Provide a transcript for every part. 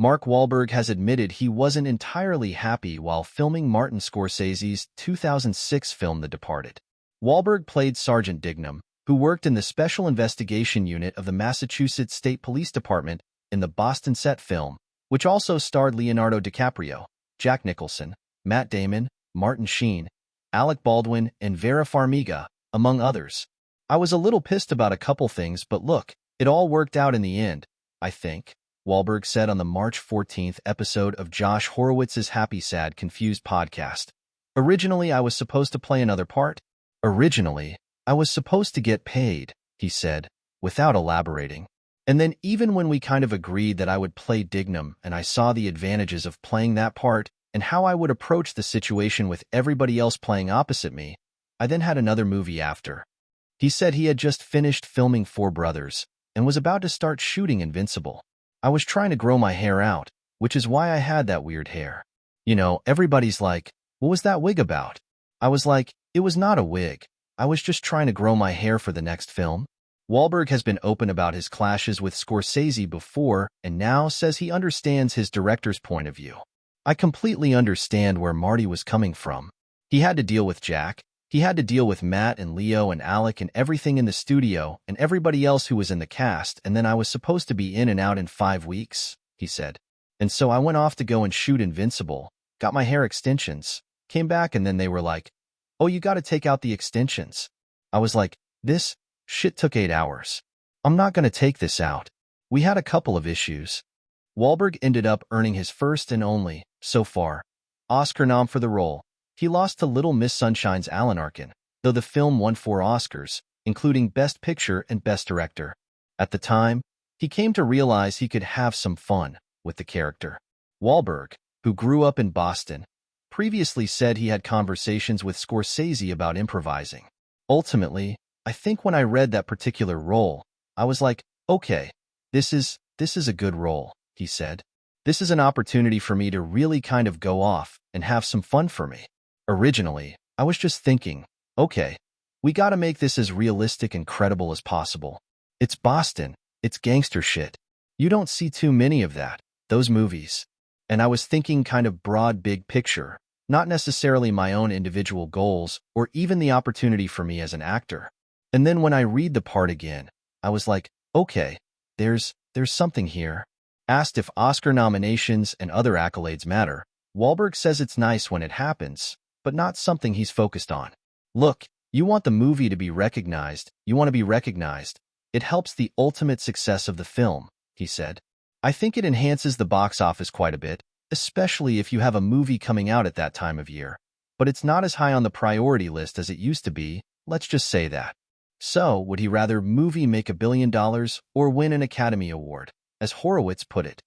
Mark Wahlberg has admitted he wasn't entirely happy while filming Martin Scorsese's 2006 film The Departed. Wahlberg played Sergeant Dignam, who worked in the Special Investigation Unit of the Massachusetts State Police Department in the Boston set film, which also starred Leonardo DiCaprio, Jack Nicholson, Matt Damon, Martin Sheen, Alec Baldwin, and Vera Farmiga, among others. I was a little pissed about a couple things, but look, it all worked out in the end, I think, Wahlberg said on the March 14th episode of Josh Horowitz's Happy Sad Confused podcast. Originally, I was supposed to play another part. Originally, I was supposed to get paid, he said, without elaborating. And then even when we kind of agreed that I would play Dignam and I saw the advantages of playing that part and how I would approach the situation with everybody else playing opposite me, I then had another movie after. He said he had just finished filming Four Brothers and was about to start shooting Invincible. I was trying to grow my hair out, which is why I had that weird hair. You know, everybody's like, what was that wig about? I was like, it was not a wig. I was just trying to grow my hair for the next film. Wahlberg has been open about his clashes with Scorsese before and now says he understands his director's point of view. I completely understand where Marty was coming from. He had to deal with Jack. He had to deal with Matt and Leo and Alec and everything in the studio and everybody else who was in the cast, and then I was supposed to be in and out in 5 weeks, he said. And so I went off to go and shoot Invincible, got my hair extensions, came back, and then they were like, oh, you gotta take out the extensions. I was like, this shit took 8 hours. I'm not gonna take this out. We had a couple of issues. Wahlberg ended up earning his first and only, so far, Oscar nom for the role. He lost to Little Miss Sunshine's Alan Arkin, though the film won 4 Oscars, including Best Picture and Best Director. At the time, he came to realize he could have some fun with the character. Wahlberg, who grew up in Boston, previously said he had conversations with Scorsese about improvising. Ultimately, I think when I read that particular role, I was like, okay, this is a good role, he said. This is an opportunity for me to really kind of go off and have some fun for me. Originally, I was just thinking, okay, we gotta make this as realistic and credible as possible. It's Boston. It's gangster shit. You don't see too many of that, those movies. And I was thinking kind of broad big picture, not necessarily my own individual goals or even the opportunity for me as an actor. And then when I read the part again, I was like, okay, there's something here. Asked if Oscar nominations and other accolades matter, Wahlberg says it's nice when it happens, but not something he's focused on. Look, you want the movie to be recognized, you want to be recognized. It helps the ultimate success of the film, he said. I think it enhances the box office quite a bit, especially if you have a movie coming out at that time of year. But it's not as high on the priority list as it used to be, let's just say that. So, would he rather movie make $1 billion or win an Academy Award, as Horowitz put it?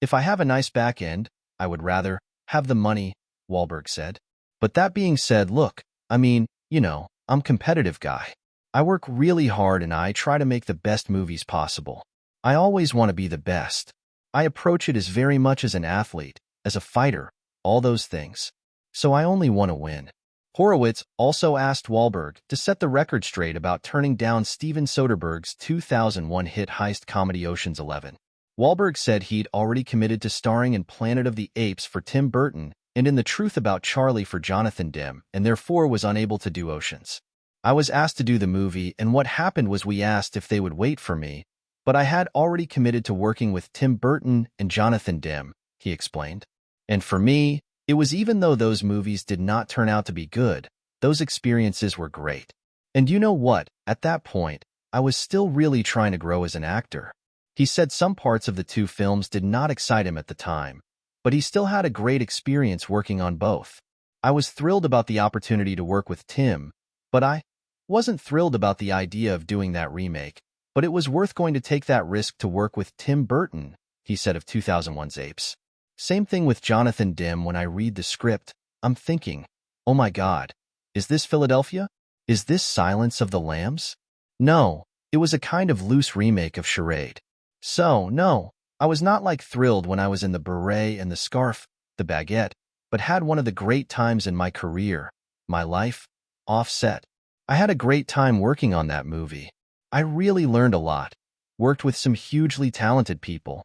If I have a nice back end, I would rather have the money, Wahlberg said. But that being said, look, I mean, you know, I'm a competitive guy. I work really hard and I try to make the best movies possible. I always want to be the best. I approach it as very much as an athlete, as a fighter, all those things. So I only want to win. Horowitz also asked Wahlberg to set the record straight about turning down Steven Soderbergh's 2001 hit heist comedy Ocean's 11. Wahlberg said he'd already committed to starring in Planet of the Apes for Tim Burton and in The Truth About Charlie for Jonathan Demme, and therefore was unable to do Oceans. I was asked to do the movie, and what happened was we asked if they would wait for me, but I had already committed to working with Tim Burton and Jonathan Demme, he explained. And for me, it was even though those movies did not turn out to be good, those experiences were great. And you know what? At that point, I was still really trying to grow as an actor. He said some parts of the 2 films did not excite him at the time, but he still had a great experience working on both. I was thrilled about the opportunity to work with Tim, but I wasn't thrilled about the idea of doing that remake, but it was worth going to take that risk to work with Tim Burton, he said of 2001's Apes. Same thing with Jonathan Demme. When I read the script, I'm thinking, oh my God, is this Philadelphia? Is this Silence of the Lambs? No, it was a kind of loose remake of Charade. So, no, I was not like thrilled when I was in the beret and the scarf, the baguette, but had one of the great times in my career, my life, off-set. I had a great time working on that movie. I really learned a lot, worked with some hugely talented people,